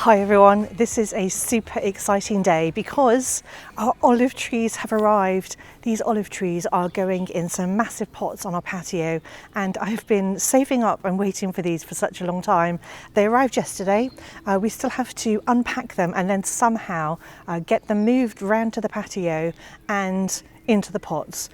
Hi everyone, this is a super exciting day because our olive trees have arrived. These olive trees are going in some massive pots on our patio, and I've been saving up and waiting for these for such a long time. They arrived yesterday. We still have to unpack them and then somehow get them moved round to the patio and into the pots.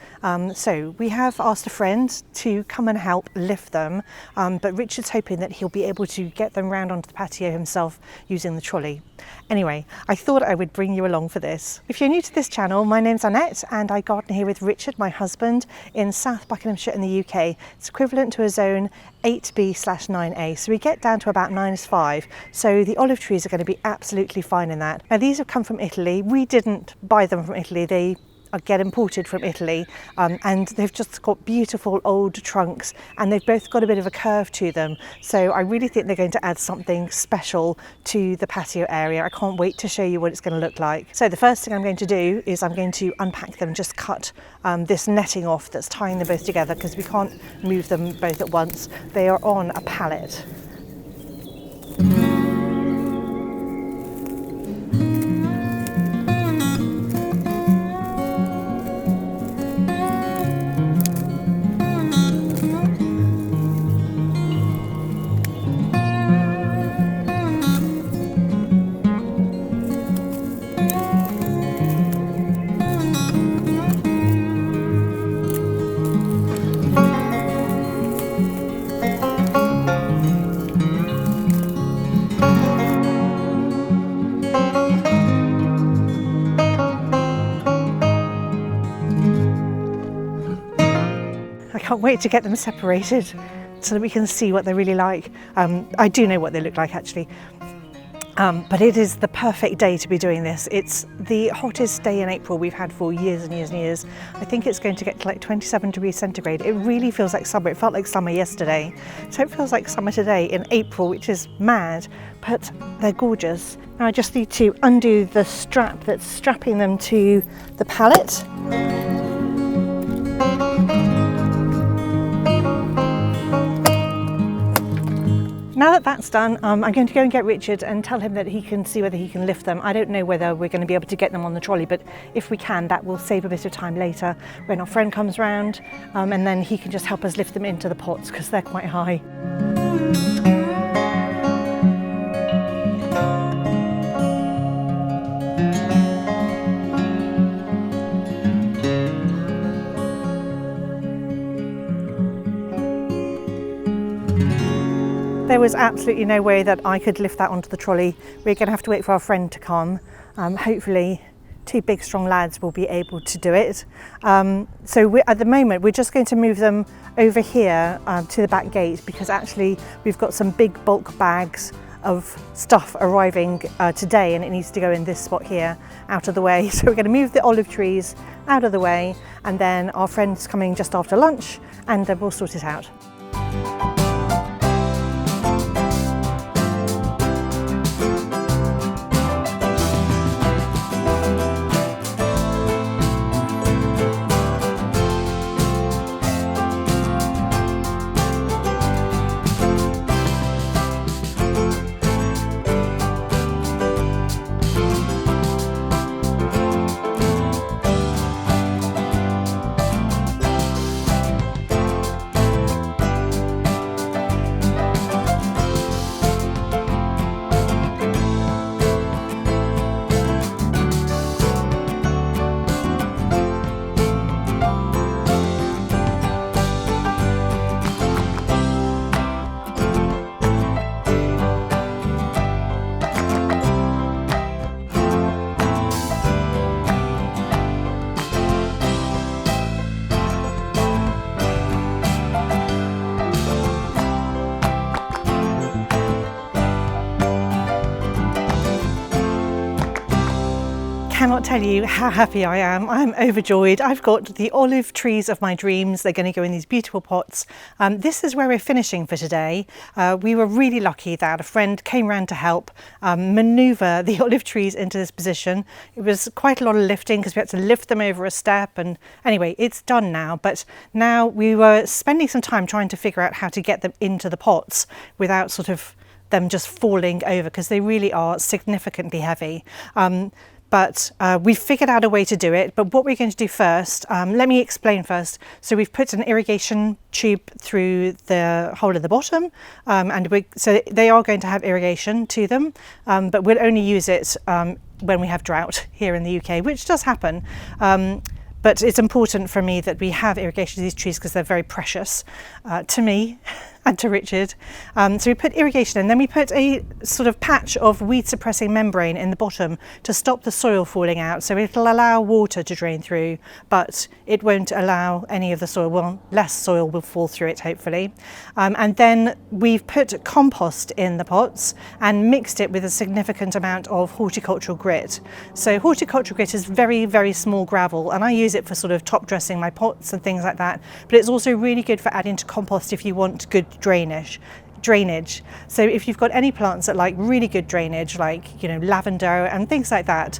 So we have asked a friend to come and help lift them, but Richard's hoping that he'll be able to get them round onto the patio himself using the trolley. Anyway, I thought I would bring you along for this. If you're new to this channel, my name's Annette and I garden here with Richard, my husband, in South Buckinghamshire in the UK. It's equivalent to a zone 8B/9A, so we get down to about 9/5, so the olive trees are going to be absolutely fine in that. Now these have come from Italy. We didn't buy them from Italy, they get imported from Italy, and they've just got beautiful old trunks and they've both got a bit of a curve to them, so I really think they're going to add something special to the patio area. I can't wait to show you what it's going to look like. So the first thing I'm going to do is I'm going to unpack them, just cut this netting off that's tying them both together because we can't move them both at once. They are on a pallet. I can't wait to get them separated so that we can see what they're really like. I do know what they look like actually, but it is the perfect day to be doing this. It's the hottest day in April we've had for years and years and years. I think it's going to get to like 27 degrees centigrade. It really feels like summer. It felt like summer yesterday, so it feels like summer today in April, which is mad, but they're gorgeous. Now I just need to undo the strap that's strapping them to the pallet. Now that that's done, I'm going to go and get Richard and tell him that he can see whether he can lift them. I don't know whether we're going to be able to get them on the trolley, but if we can, that will save a bit of time later when our friend comes round, and then he can just help us lift them into the pots because they're quite high. There was absolutely no way that I could lift that onto the trolley. We're going to have to wait for our friend to come. Hopefully two big strong lads will be able to do it. So at the moment we're just going to move them over here to the back gate because actually we've got some big bulk bags of stuff arriving today and it needs to go in this spot here out of the way. So we're going to move the olive trees out of the way and then our friend's coming just after lunch and then we'll sort it out. Cannot tell you how happy I am. I'm overjoyed. I've got the olive trees of my dreams. They're going to go in these beautiful pots. This is where we're finishing for today. We were really lucky that a friend came round to help manoeuvre the olive trees into this position. It was quite a lot of lifting because we had to lift them over a step, and anyway, it's done now. But now we were spending some time trying to figure out how to get them into the pots without sort of them just falling over, because they really are significantly heavy. But we've figured out a way to do it. But what we're going to do first, let me explain first. So we've put an irrigation tube through the hole at the bottom, so they are going to have irrigation to them, but we'll only use it when we have drought here in the UK, which does happen. But it's important for me that we have irrigation to these trees because they're very precious to me and to Richard. So we put irrigation in, then we put a sort of patch of weed suppressing membrane in the bottom to stop the soil falling out. So it'll allow water to drain through, but it won't allow any of the soil, well, less soil will fall through it hopefully. And then we've put compost in the pots and mixed it with a significant amount of horticultural grit. So horticultural grit is very, very small gravel, and I use it for sort of top dressing my pots and things like that. But it's also really good for adding to compost if you want good drainage. So if you've got any plants that like really good drainage, like, you know, lavender and things like that,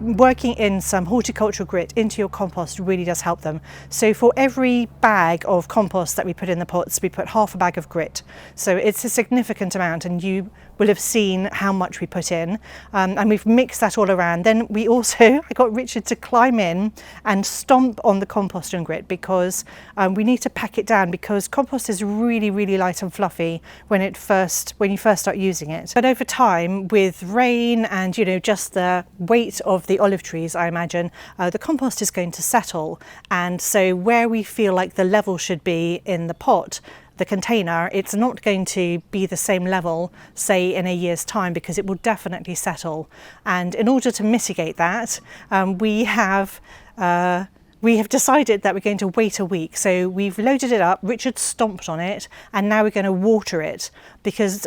working in some horticultural grit into your compost really does help them. So for every bag of compost that we put in the pots, we put half a bag of grit. So it's a significant amount, and you will have seen how much we put in, and we've mixed that all around. Then we also, I got Richard to climb in and stomp on the compost and grit, because we need to pack it down, because compost is really, really light and fluffy when you first start using it. But over time, with rain and, you know, just the weight of the olive trees, I imagine the compost is going to settle, and so where we feel like the level should be in the pot, the container, it's not going to be the same level, say in a year's time, because it will definitely settle. And in order to mitigate that, we have decided that we're going to wait a week. So we've loaded it up, Richard stomped on it, and now we're going to water it, because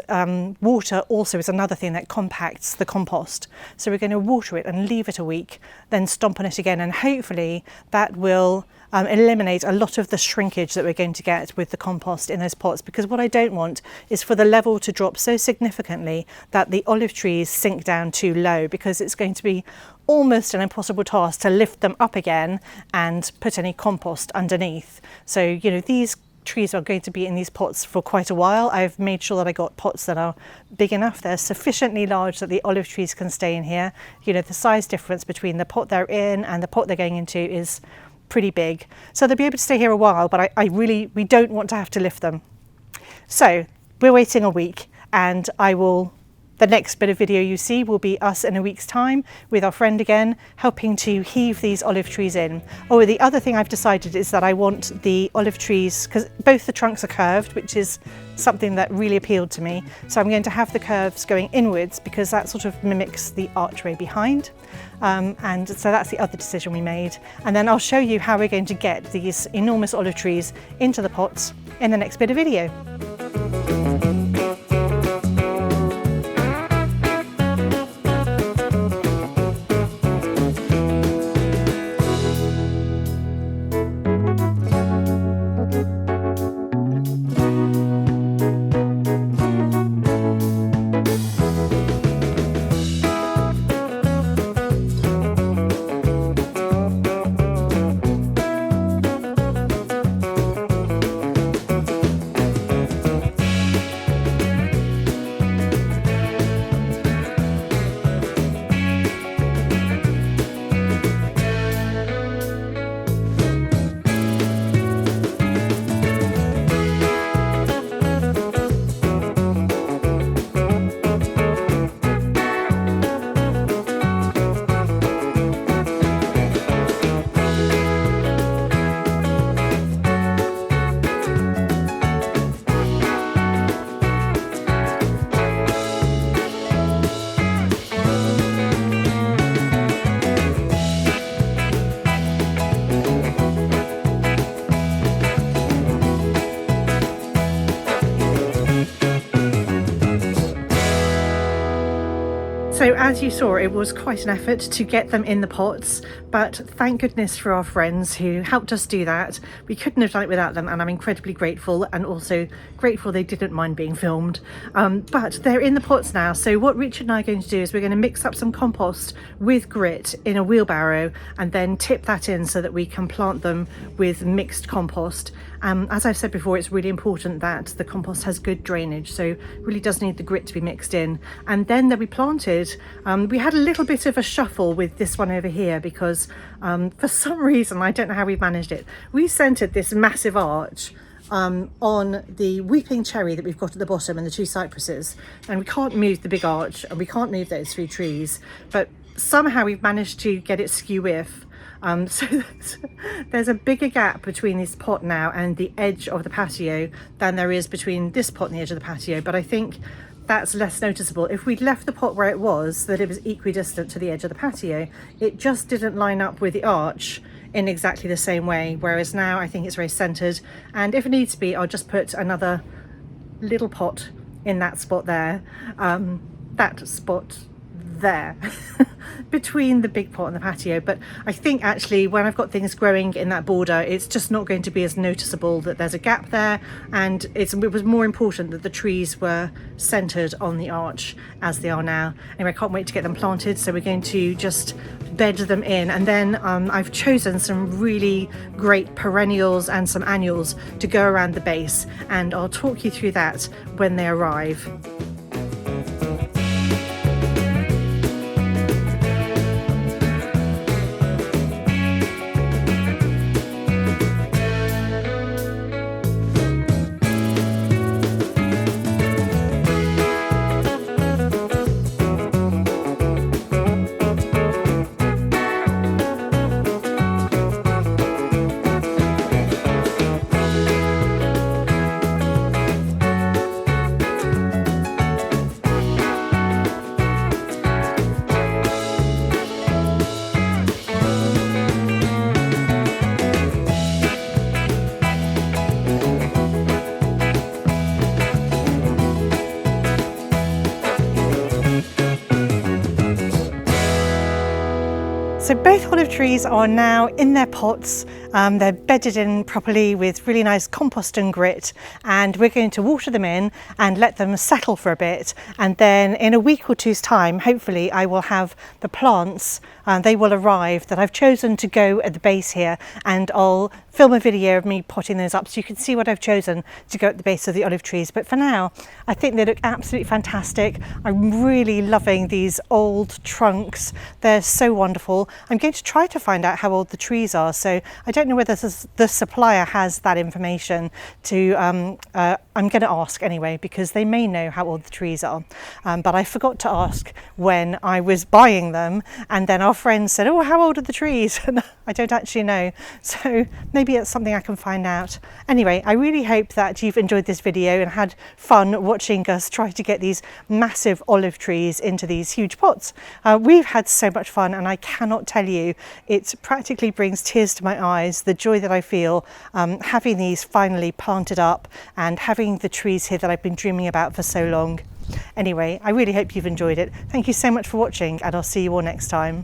water also is another thing that compacts the compost. So we're going to water it and leave it a week, then stomp on it again, and hopefully that will eliminate a lot of the shrinkage that we're going to get with the compost in those pots. Because what I don't want is for the level to drop so significantly that the olive trees sink down too low, because it's going to be almost an impossible task to lift them up again and put any compost underneath. So, you know, these trees are going to be in these pots for quite a while. I've made sure that I got pots that are big enough, they're sufficiently large that the olive trees can stay in here. You know, the size difference between the pot they're in and the pot they're going into is pretty big, so they'll be able to stay here a while, but we don't want to have to lift them. So we're waiting a week, and the next bit of video you see will be us in a week's time with our friend again, helping to heave these olive trees in. Oh, the other thing I've decided is that I want the olive trees, because both the trunks are curved, which is something that really appealed to me. So I'm going to have the curves going inwards, because that sort of mimics the archway behind. And so that's the other decision we made. And then I'll show you how we're going to get these enormous olive trees into the pots in the next bit of video. So as you saw, it was quite an effort to get them in the pots, but thank goodness for our friends who helped us do that. We couldn't have done it without them, and I'm incredibly grateful, and also grateful they didn't mind being filmed. But they're in the pots now, so what Richard and I are going to do is we're going to mix up some compost with grit in a wheelbarrow and then tip that in so that we can plant them with mixed compost. As I've said before, it's really important that the compost has good drainage, so it really does need the grit to be mixed in. And then they'll be planted. We had a little bit of a shuffle with this one over here because for some reason, I don't know how we've managed it, we centered this massive arch on the weeping cherry that we've got at the bottom and the 2 cypresses, and we can't move the big arch and we can't move those 3 trees, but somehow we've managed to get it skew with. So there's a bigger gap between this pot now and the edge of the patio than there is between this pot and the edge of the patio, but I think that's less noticeable. If we'd left the pot where it was, that it was equidistant to the edge of the patio, it just didn't line up with the arch in exactly the same way, whereas now I think it's very centered, and if it needs to be, I'll just put another little pot in that spot there, between the big pot and the patio. But I think actually when I've got things growing in that border, it's just not going to be as noticeable that there's a gap there, and it was more important that the trees were centered on the arch as they are now. Anyway, I can't wait to get them planted, so we're going to just bed them in, and then I've chosen some really great perennials and some annuals to go around the base, and I'll talk you through that when they arrive. So both olive trees are now in their pots. They're bedded in properly with really nice compost and grit, and we're going to water them in and let them settle for a bit, and then in a week or two's time hopefully I will have the plants, they will arrive, that I've chosen to go at the base here, and I'll film a video of me potting those up so you can see what I've chosen to go at the base of the olive trees. But for now I think they look absolutely fantastic. I'm really loving these old trunks, they're so wonderful. I'm going to try to find out how old the trees are, so I don't know whether the supplier has that information to, I'm going to ask anyway, because they may know how old the trees are, but I forgot to ask when I was buying them, and then our friend said, oh, how old are the trees? And I don't actually know, so maybe it's something I can find out. Anyway, I really hope that you've enjoyed this video and had fun watching us try to get these massive olive trees into these huge pots. We've had so much fun, and I cannot tell you, it practically brings tears to my eyes, the joy that I feel having these finally planted up and having the trees here that I've been dreaming about for so long. Anyway, I really hope you've enjoyed it. Thank you so much for watching, and I'll see you all next time.